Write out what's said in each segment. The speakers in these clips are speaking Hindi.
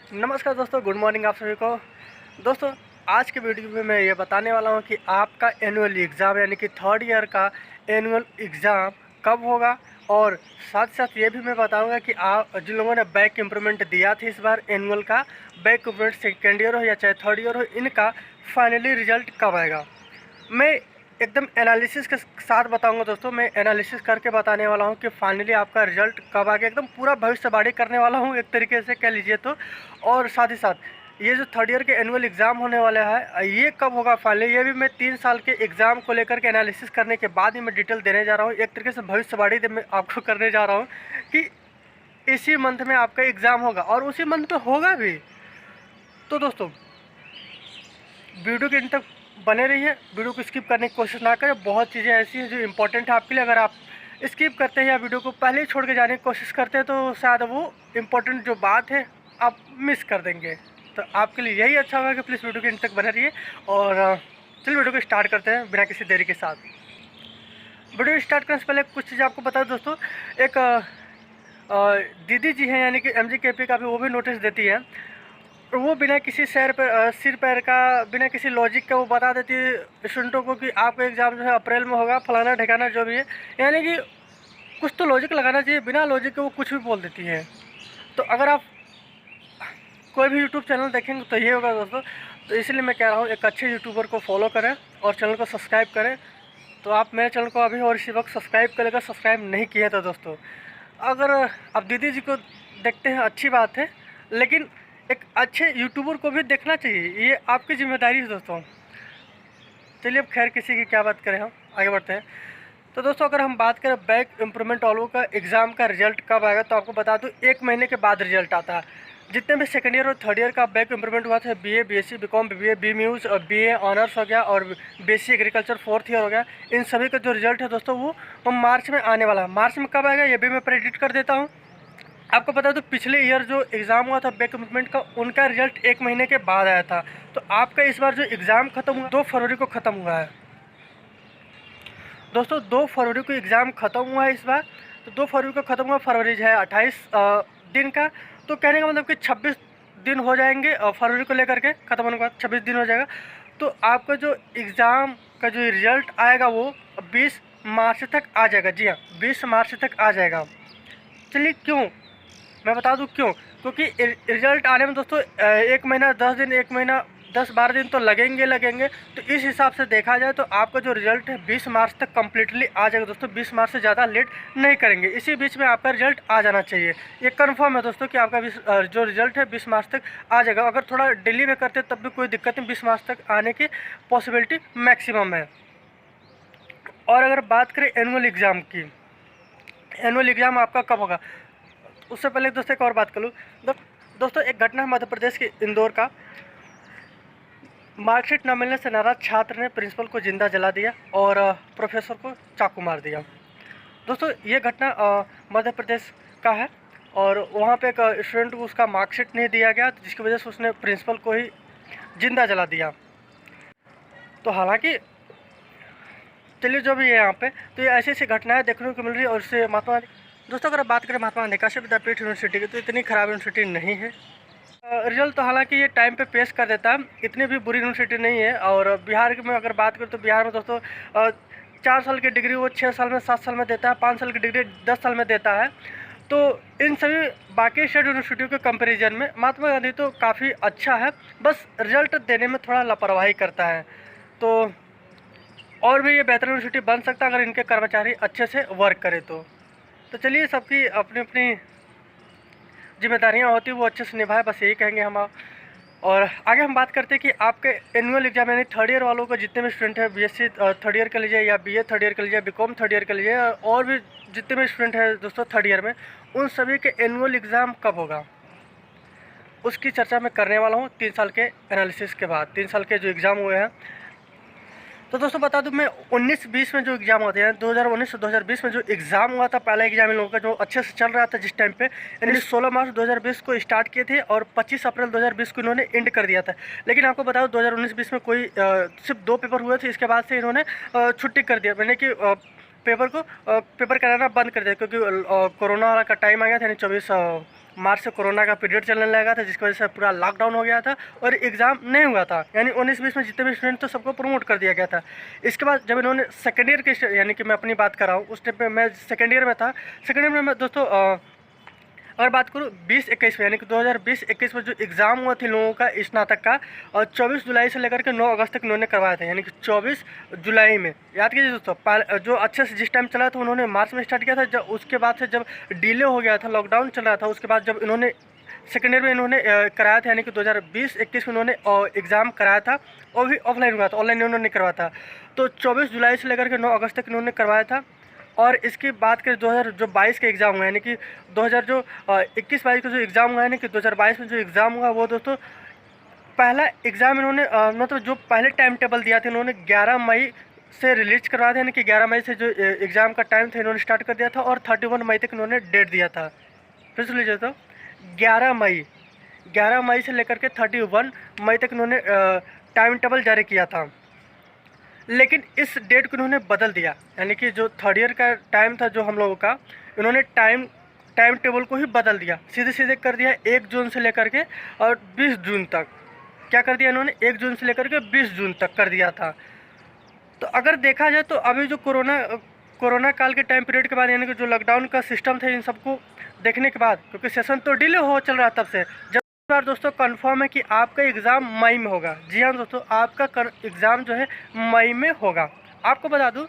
नमस्कार दोस्तों, गुड मॉर्निंग आप सभी को। दोस्तों, आज के वीडियो में मैं ये बताने वाला हूँ कि आपका एनुअल एग्ज़ाम यानी कि थर्ड ईयर का एनुअल एग्ज़ाम कब होगा, और साथ साथ ये भी मैं बताऊँगा कि आप जिन लोगों ने बैक इम्प्रूवमेंट दिया था इस बार एनुअल का, बैक इम्प्रूवमेंट सेकेंड ईयर हो या चाहे थर्ड ईयर हो, इनका फाइनली रिजल्ट कब आएगा। मैं एकदम एनालिसिस के साथ बताऊंगा दोस्तों। मैं एनालिसिस करके बताने वाला हूं कि फाइनली आपका रिजल्ट कब आ गया। एकदम पूरा भविष्यवाणी करने वाला हूं एक तरीके से कह लीजिए तो। और साथ ही साथ ये जो थर्ड ईयर के एनुअल एग्ज़ाम होने वाला है ये कब होगा फाइनली, ये भी मैं 3 साल के एग्ज़ाम को लेकर के एनालिसिस करने के बाद ही मैं डिटेल देने जा रहा हूँ। एक तरीके से भविष्यवाणी मैं आपको करने जा रहा हूँ कि इसी मंथ में आपका एग्ज़ाम होगा और उसी मंथ में होगा भी। तो दोस्तों, वीडियो के अंत तक बने रहिए, वीडियो को स्किप करने की कोशिश ना करें। बहुत चीज़ें ऐसी हैं जो इम्पोर्टेंट है आपके लिए। अगर आप स्किप करते हैं या वीडियो को पहले ही छोड़ के जाने की कोशिश करते हैं तो शायद वो इम्पोर्टेंट जो बात है आप मिस कर देंगे। तो आपके लिए यही अच्छा होगा कि प्लीज़ वीडियो के अंत तक बने रहिए। और चलिए वीडियो को स्टार्ट करते हैं बिना किसी देरी के साथ। वीडियो स्टार्ट करने से पहले कुछ चीज़ें आपको बता दूं दोस्तों। एक दीदी जी हैं यानी कि MGKP का भी, वो भी नोटिस देती है। वो बिना किसी सिर पैर का, बिना किसी लॉजिक का वो बता देती है स्टूडेंटों को कि आपका एग्ज़ाम जो है अप्रैल में होगा, फलाना ठिकाना जो भी है। यानी कि कुछ तो लॉजिक लगाना चाहिए, बिना लॉजिक के वो कुछ भी बोल देती है। तो अगर आप कोई भी यूट्यूब चैनल देखेंगे तो ये होगा दोस्तों। तो इसलिए मैं कह रहा हूँ एक अच्छे यूट्यूबर को फॉलो करें और चैनल को सब्सक्राइब करें। तो आप मेरे चैनल को अभी और इसी वक्त सब्सक्राइब करेगा, सब्सक्राइब नहीं किया था दोस्तों। अगर आप दीदी जी को देखते हैं अच्छी बात है, लेकिन एक अच्छे यूट्यूबर को भी देखना चाहिए, ये आपकी जिम्मेदारी है दोस्तों। चलिए अब खैर किसी की क्या बात करें, हम आगे बढ़ते हैं। तो दोस्तों, अगर हम बात करें बैक इम्प्रूवमेंट वालों का एग्ज़ाम का रिजल्ट कब आएगा, तो आपको बता दूं 1 महीने के बाद रिजल्ट आता है। जितने भी सेकेंड ईयर और थर्ड ईयर का बैक इम्प्रूवमेंट हुआ था, BA BSc BCom BBA BMUs और BA ऑनर्स हो गया और BSc एग्रीकल्चर 4th ईयर हो गया, इन सभी का जो रिजल्ट है दोस्तों वो मार्च में आने वाला है। मार्च में कब आएगा ये भी मैं प्रेडिक्ट कर देता हूँ। आपको पता है तो पिछले ईयर जो एग्ज़ाम हुआ था बैक इम्प्रूवमेंट का, उनका रिजल्ट 1 महीने के बाद आया था। तो आपका इस बार जो एग्ज़ाम खत्म हुआ 2 फरवरी को ख़त्म हुआ है दोस्तों। 2 फरवरी को एग्ज़ाम ख़त्म हुआ है इस बार। तो 2 फरवरी को ख़त्म हुआ, फरवरी जो है 28 दिन का। तो कहने का मतलब कि 26 दिन हो जाएंगे फरवरी को लेकर के ख़त्म होने के बाद 26 दिन हो जाएगा। तो आपका जो एग्ज़ाम का जो रिज़ल्ट आएगा वो 20 मार्च तक आ जाएगा। जी हाँ, 20 मार्च तक आ जाएगा। चलिए क्यों, मैं बता दूं क्यों। क्योंकि रिजल्ट आने में दोस्तों 1 महीना 10 दिन, 1 महीना 10-12 दिन तो लगेंगे। तो इस हिसाब से देखा जाए तो आपका जो रिजल्ट है 20 मार्च तक कम्प्लीटली आ जाएगा दोस्तों। 20 मार्च से ज़्यादा लेट नहीं करेंगे, इसी बीच में आपका रिजल्ट आ जाना चाहिए। ये कन्फर्म है दोस्तों कि आपका जो रिजल्ट है 20 मार्च तक आ जाएगा। अगर थोड़ा डिले में करते तब भी कोई दिक्कत नहीं, 20 मार्च तक आने की पॉसिबिलिटी मैक्सिमम है। और अगर बात करें एनुअल एग्ज़ाम की, एनुअल एग्ज़ाम आपका कब होगा, उससे पहले दोस्तों एक और बात कर लूँ। दोस्तों, एक घटना है मध्य प्रदेश के इंदौर का। मार्कशीट न मिलने से नाराज छात्र ने प्रिंसिपल को जिंदा जला दिया और प्रोफेसर को चाकू मार दिया। दोस्तों, ये घटना मध्य प्रदेश का है और वहाँ पे एक स्टूडेंट को उसका मार्कशीट नहीं दिया गया, जिसकी वजह से उसने प्रिंसिपल को ही जिंदा जला दिया। तो हालांकि चलिए जो भी है यहाँ पे, तो ये ऐसी ऐसी घटनाएं देखने को मिल रही है। और इससे महात्मा, दोस्तों अगर बात करें महात्मा गांधी काशी विद्यापीठ यूनिवर्सिटी की, तो इतनी ख़राब यूनिवर्सिटी नहीं है। रिजल्ट तो हालांकि ये टाइम पे पेश कर देता है, इतनी भी बुरी यूनिवर्सिटी नहीं है। और बिहार में अगर बात करें तो बिहार में दोस्तों 4 साल की डिग्री वो 6 साल में 7 साल में देता है, 5 साल की डिग्री 10 साल में देता है। तो इन सभी बाकी स्टेट यूनिवर्सिटियों के कंपेरिजन में महात्मा गांधी तो काफ़ी अच्छा है, बस रिजल्ट देने में थोड़ा लापरवाही करता है। तो और भी ये बेहतर यूनिवर्सिटी बन सकता है अगर इनके कर्मचारी अच्छे से वर्क करें तो चलिए सबकी अपनी अपनी जिम्मेदारियां होती हैं, वो अच्छे से निभाए, बस यही कहेंगे हम। और आगे हम बात करते हैं कि आपके एनुअल एग्जाम यानी थर्ड ईयर वालों को, जितने भी स्टूडेंट हैं BSc थर्ड ईयर के लीजिए या BA थर्ड ईयर के लीजिए, BCom थर्ड ईयर के लीजिए, और भी जितने भी स्टूडेंट हैं दोस्तों थर्ड ईयर में, उन सभी के एनुअल एग्ज़ाम कब होगा उसकी चर्चा मैं करने वाला हूँ 3 साल के एनालिसिस के बाद। 3 साल के जो एग्ज़ाम हुए हैं, तो दोस्तों बता दूं, मैं 19-20 में जो एग्ज़ाम होते हैं, 2019 से 2020 में जो एग्ज़ाम हुआ था, पहला एग्ज़ाम इन लोगों का जो अच्छे से चल रहा था जिस टाइम पे, यानी 16 मार्च 2020 को स्टार्ट किए थे और 25 अप्रैल 2020 को इन्होंने एंड कर दिया था। लेकिन आपको बताओ 2019-20 में कोई सिर्फ 2 पेपर हुए थे, इसके बाद से इन्होंने छुट्टी कर दिया, यानी कि पेपर कराना बंद कर दिया, क्योंकि कोरोना का टाइम आ गया था, यानी मार्च से कोरोना का पीरियड चलने लगा था, जिसकी वजह से पूरा लॉकडाउन हो गया था और एग्ज़ाम नहीं हुआ था। यानी 19-20 में जितने भी स्टूडेंट थे सबको प्रमोट कर दिया गया था। इसके बाद जब इन्होंने सेकेंड ईयर के, यानी कि मैं अपनी बात कर रहा हूँ, उस टाइम पे मैं सेकेंड ईयर में था। सेकेंड ईयर में मैं दोस्तों अगर बात करूँ 20-21 में, यानी कि 2020-21 में जो एग्ज़ाम हुआ थे लोगों का स्नातक का, और 24 जुलाई से लेकर के 9 अगस्त तक उन्होंने करवाया था। यानी कि 24 जुलाई में, याद कीजिए दोस्तों, जो अच्छे से जिस टाइम चला था उन्होंने मार्च में स्टार्ट किया था। जब उसके बाद से जब डिले हो गया था, लॉकडाउन चल रहा था, उसके बाद जब इन्होंने सेकेंड ईयर में इन्होंने कराया था, यानी कि 2020-21 में इन्होंने एग्ज़ाम कराया था, और भी ऑफलाइन हुआ था, ऑनलाइन इन्होंने करवाया था। तो 24 जुलाई से लेकर के 9 अगस्त तक इन्होंने करवाया था। और इसकी बात करें 2022 का एग्ज़ाम हुआ, यानी कि 21-22 का जो एग्ज़ाम हुआ है, यानी कि 2022 में जो एग्ज़ाम हुआ वो दोस्तों पहला एग्ज़ाम इन्होंने मतलब जो पहले टाइम टेबल दिया था इन्होंने 11 मई से रिलीज करवा दिया। यानी कि 11 मई से जो एग्ज़ाम का टाइम था इन्होंने स्टार्ट कर दिया था, और 31 मई तक इन्होंने डेट दिया था। फिर सुन लीजिए तो 11 मई से लेकर के 31 मई तक इन्होंने टाइम टेबल जारी किया था। लेकिन इस डेट को इन्होंने बदल दिया, यानी कि जो थर्ड ईयर का टाइम था जो हम लोगों का, इन्होंने टाइम टेबल को ही बदल दिया, सीधे कर दिया 1 जून से लेकर के और 20 जून तक। क्या कर दिया इन्होंने? 1 जून से लेकर के 20 जून तक कर दिया था। तो अगर देखा जाए तो अभी जो कोरोना काल के टाइम पीरियड के बाद, यानी कि जो लॉकडाउन का सिस्टम था, इन सबको देखने के बाद, क्योंकि सेशन तो डिले हो चल रहा तब से, जब बार दोस्तों कंफर्म है कि आपका एग्ज़ाम मई में होगा। जी हाँ दोस्तों, आपका एग्ज़ाम जो है मई में होगा। आपको बता दूं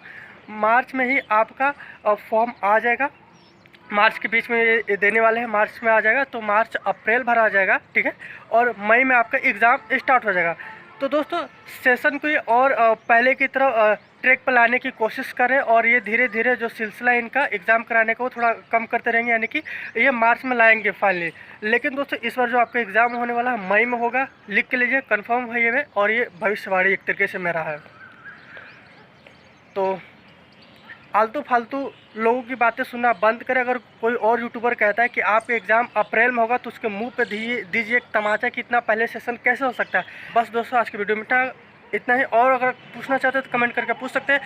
मार्च में ही आपका फॉर्म आ जाएगा, मार्च के बीच में ये देने वाले हैं, मार्च में आ जाएगा, तो मार्च अप्रैल भर आ जाएगा, ठीक है, और मई में आपका एग्ज़ाम स्टार्ट हो जाएगा। तो दोस्तों सेशन को ये और पहले की तरह ट्रैक पर लाने की कोशिश करें, और ये धीरे धीरे जो सिलसिला इनका एग्ज़ाम कराने का वो थोड़ा कम करते रहेंगे, यानी कि ये मार्च में लाएंगे फाइनली। लेकिन दोस्तों इस बार जो आपका एग्ज़ाम होने वाला है मई में होगा, लिख के लीजिए, कन्फर्म है ये, और ये भविष्यवाणी एक तरीके से मेरा है। तो आलतू फालतू लोगों की बातें सुनना बंद करें। अगर कोई और यूट्यूबर कहता है कि आपका एग्ज़ाम अप्रैल में होगा, तो उसके मुंह पे दीजिए एक तमाचा कि इतना पहले सेशन कैसे हो सकता है। बस दोस्तों आज की वीडियो में इतना ही, और अगर पूछना चाहते हैं तो कमेंट करके पूछ सकते हैं।